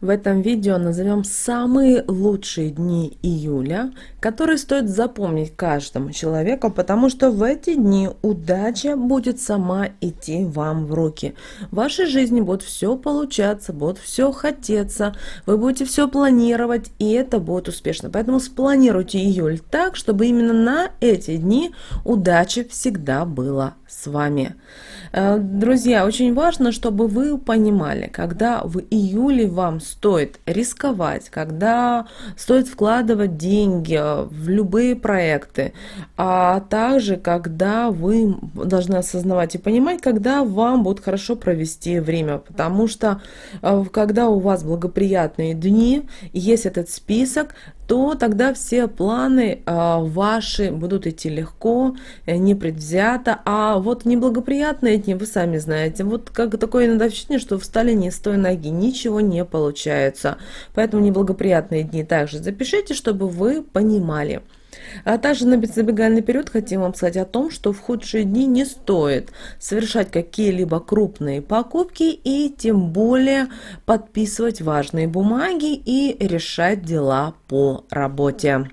В этом видео назовем самые лучшие дни июля, которые стоит запомнить каждому человеку, потому что в эти дни удача будет сама идти вам в руки. В вашей жизни будет все получаться, будет все хотеться, вы будете все планировать, и это будет успешно. Поэтому спланируйте июль так, чтобы именно на эти дни удача всегда была с вами. Друзья, очень важно, чтобы вы понимали, когда в июле вам стоит рисковать, когда стоит вкладывать деньги в любые проекты, а также когда вы должны осознавать и понимать, когда вам будет хорошо провести время, потому что когда у вас благоприятные дни, есть этот список, то тогда все планы ваши будут идти легко, непредвзято, а вот неблагоприятные дни, вы сами знаете, вот как такое иногда ощущение, что встали не с той ноги, ничего не получается. Поэтому неблагоприятные дни также запишите, чтобы вы понимали. А также на забегая наперед хотим вам сказать о том, что в худшие дни не стоит совершать какие-либо крупные покупки и тем более подписывать важные бумаги и решать дела по работе.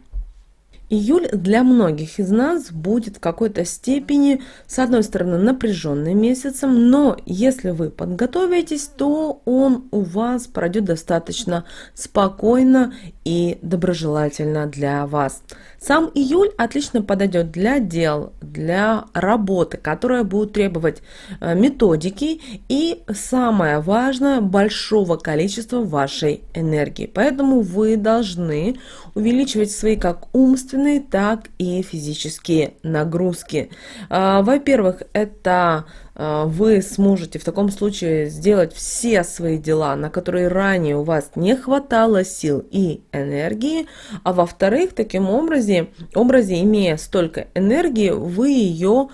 Июль для многих из нас будет в какой-то степени, с одной стороны, напряженным месяцем, но если вы подготовитесь, то он у вас пройдет достаточно спокойно и доброжелательно для вас. Сам июль отлично подойдет для дел, для работы, которая будет требовать методики и, самое важное, большого количества вашей энергии. Поэтому вы должны увеличивать свои как умственные, так и физические нагрузки. Во-первых, это вы сможете в таком случае сделать все свои дела, на которые ранее у вас не хватало сил и энергии, а во-вторых, таким образом, имея столько энергии, вы ее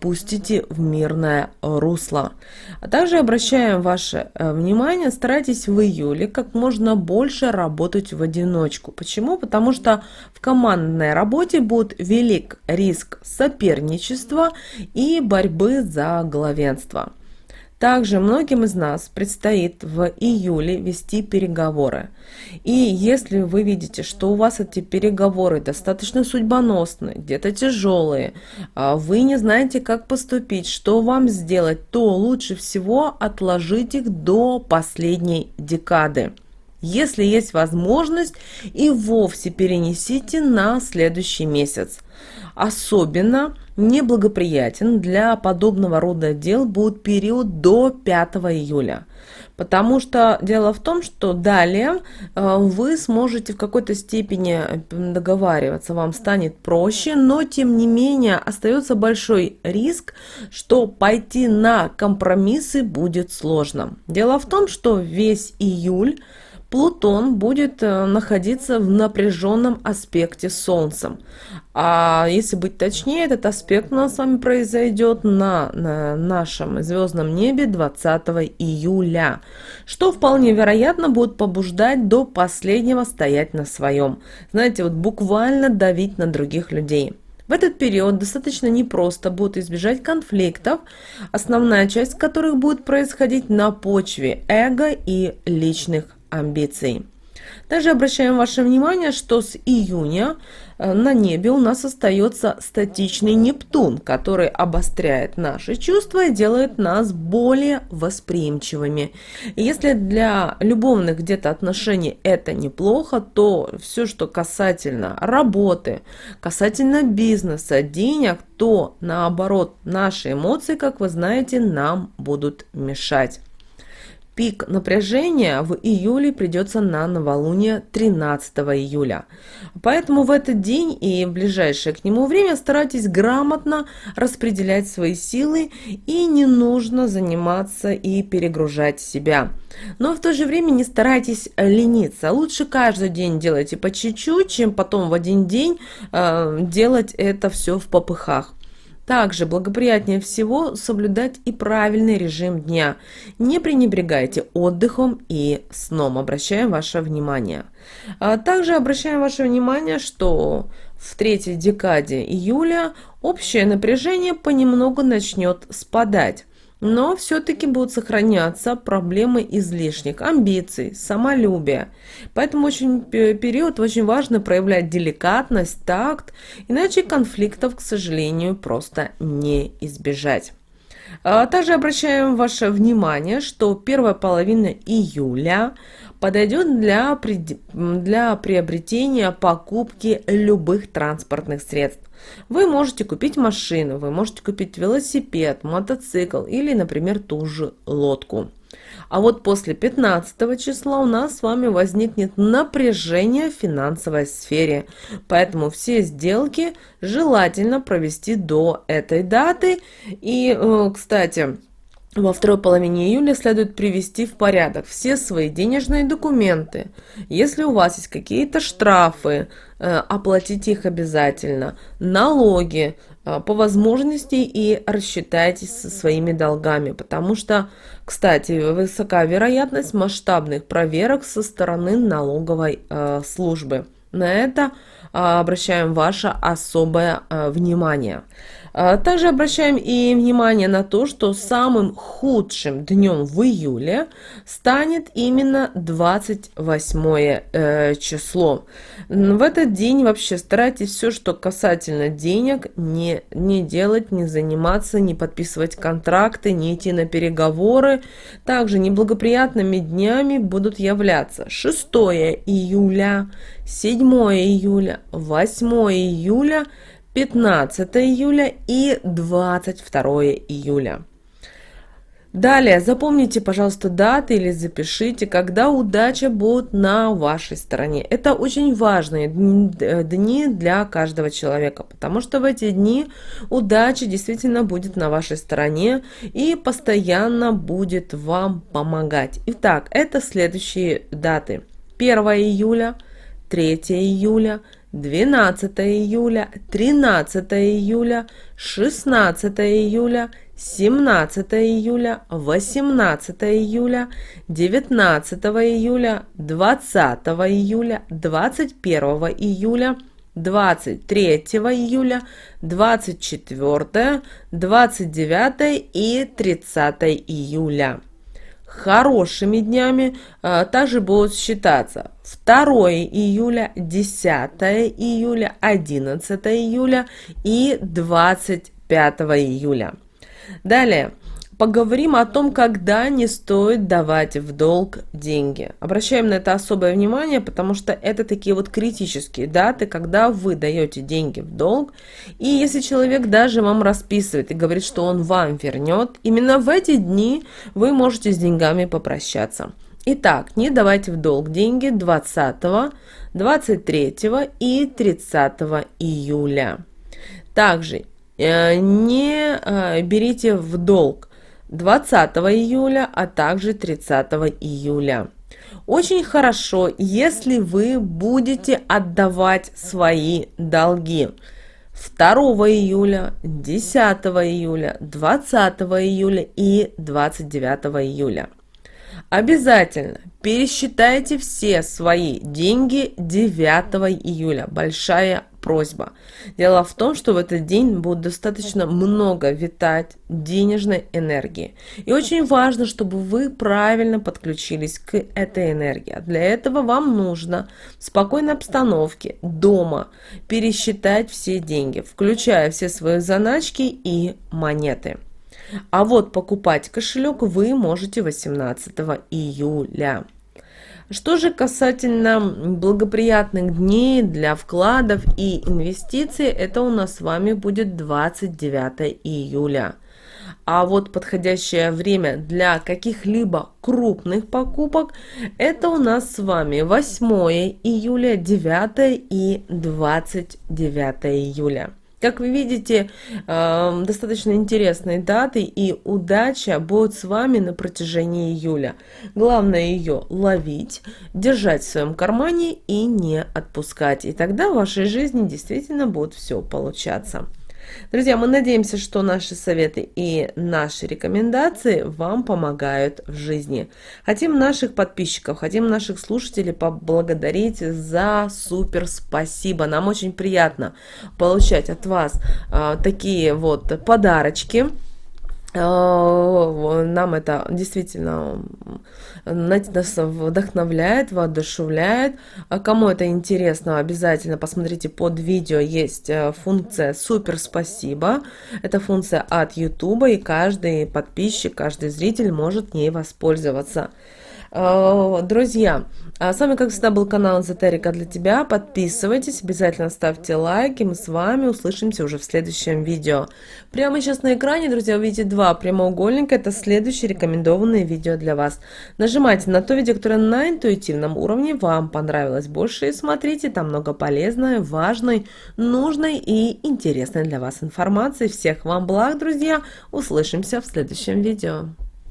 пустите в мирное русло. А также обращаем ваше внимание, старайтесь в июле как можно больше работать в одиночку. Почему? Потому что в командной работе будет велик риск соперничества и борьбы за главенство. Также многим из нас предстоит в июле вести переговоры. И если вы видите, что у вас эти переговоры достаточно судьбоносные, где-то тяжелые, вы не знаете, как поступить, что вам сделать, то лучше всего отложить их до последней декады. Если есть возможность, и вовсе перенесите на следующий месяц. Особенно неблагоприятен для подобного рода дел будет период до 5 июля. Потому что дело в том, что далее вы сможете в какой-то степени договариваться, вам станет проще, но тем не менее остается большой риск, что пойти на компромиссы будет сложно. Дело в том, что весь июль Плутон будет находиться в напряженном аспекте с Солнцем. А если быть точнее, этот аспект у нас с вами произойдет на нашем звездном небе 20 июля, что вполне вероятно будет побуждать до последнего стоять на своем. Знаете, вот буквально давить на других людей. В этот период достаточно непросто будет избежать конфликтов, основная часть которых будет происходить на почве эго и личных амбиций. Также обращаем ваше внимание, что с июня на небе у нас остается статичный Нептун, который обостряет наши чувства и делает нас более восприимчивыми. И если для любовных где-то отношений это неплохо, то все, что касательно работы, касательно бизнеса, денег, то наоборот, наши эмоции, как вы знаете, нам будут мешать. Пик напряжения в июле придется на новолуние 13 июля. Поэтому в этот день и в ближайшее к нему время старайтесь грамотно распределять свои силы и не нужно заниматься и перегружать себя. Но в то же время не старайтесь лениться. Лучше каждый день делайте по чуть-чуть, чем потом в один день делать это все в попыхах. Также благоприятнее всего соблюдать и правильный режим дня. Не пренебрегайте отдыхом и сном. Обращаем ваше внимание. Также обращаем ваше внимание, что в третьей декаде июля общее напряжение понемногу начнет спадать. но все-таки будут сохраняться проблемы излишних амбиций, самолюбия. Поэтому период очень важно проявлять деликатность, такт, иначе конфликтов, к сожалению, просто не избежать. Также обращаем ваше внимание, что первая половина июля подойдет для приобретения покупки любых транспортных средств. Вы можете купить машину, вы можете купить велосипед, мотоцикл или, например, ту же лодку. А вот после 15 числа у нас с вами возникнет напряжение в финансовой сфере. Поэтому все сделки желательно провести до этой даты. И, кстати, во второй половине июля следует привести в порядок все свои денежные документы. Если у вас есть какие-то штрафы, оплатите их обязательно. Налоги, по возможности и рассчитайтесь со своими долгами, потому что, кстати, высока вероятность масштабных проверок со стороны налоговой службы. На это обращаем ваше особое внимание. Также обращаем и внимание на то, что самым худшим днем в июле станет именно 28 число. В этот день вообще старайтесь все, что касательно денег, не делать, не заниматься, не подписывать контракты, не идти на переговоры. Также неблагоприятными днями будут являться 6 июля, 7 июля, 8 июля, 15 июля и 22 июля. Далее, запомните, пожалуйста, даты или запишите, когда удача будет на вашей стороне. Это очень важные дни для каждого человека, потому что в эти дни удача действительно будет на вашей стороне и постоянно будет вам помогать. Итак, это следующие даты. 1 июля, 3 июля, 12 июля, 13 июля, 16 июля, 17 июля, 18 июля, 19 июля, 20 июля, 21 июля, 23 июля, 24, 29 и 30 июля. Хорошими днями также будут считаться 2 июля, 10 июля, 11 июля и 25 июля. Далее, поговорим о том, когда не стоит давать в долг деньги. Обращаем на это особое внимание, потому что это такие вот критические даты, когда вы даете деньги в долг. И если человек даже вам расписывает и говорит, что он вам вернет, именно в эти дни вы можете с деньгами попрощаться. Итак, не давайте в долг деньги 20, 23 и 30 июля. Также не берите в долг 20 июля, а также 30 июля. Очень хорошо, если вы будете отдавать свои долги 2 июля, 10 июля, 20 июля и 29 июля. Обязательно пересчитайте все свои деньги 9 июля. Большая просьба. Дело в том, что в этот день будет достаточно много витать денежной энергии. И очень важно, чтобы вы правильно подключились к этой энергии. Для этого вам нужно в спокойной обстановке дома пересчитать все деньги, включая все свои заначки и монеты. А вот покупать кошелек вы можете 18 июля. Что же касательно благоприятных дней для вкладов и инвестиций, это у нас с вами будет 29 июля. А вот подходящее время для каких-либо крупных покупок, это у нас с вами 8 июля, 9 и 29 июля. Как вы видите, достаточно интересные даты, и удача будет с вами на протяжении июля. Главное ее ловить, держать в своем кармане и не отпускать. И тогда в вашей жизни действительно будет все получаться. Друзья, мы надеемся, что наши советы и наши рекомендации вам помогают в жизни. Хотим наших подписчиков, хотим наших слушателей поблагодарить за супер спасибо. Нам очень приятно получать от вас такие вот подарочки. Нам это действительно нас вдохновляет, воодушевляет. А кому это интересно, обязательно посмотрите под видео, есть функция «Супер спасибо». Это функция от YouTube, и каждый подписчик, каждый зритель может ней воспользоваться. Друзья, с вами, как всегда, был канал Эзотерика для тебя. Подписывайтесь, обязательно ставьте лайки. Мы с вами услышимся уже в следующем видео. Прямо сейчас на экране, друзья, увидите два прямоугольника. Это следующие рекомендованные видео для вас. Нажимайте на то видео, которое на интуитивном уровне вам понравилось больше. И смотрите, там много полезной, важной, нужной и интересной для вас информации. Всех вам благ, друзья. Услышимся в следующем видео.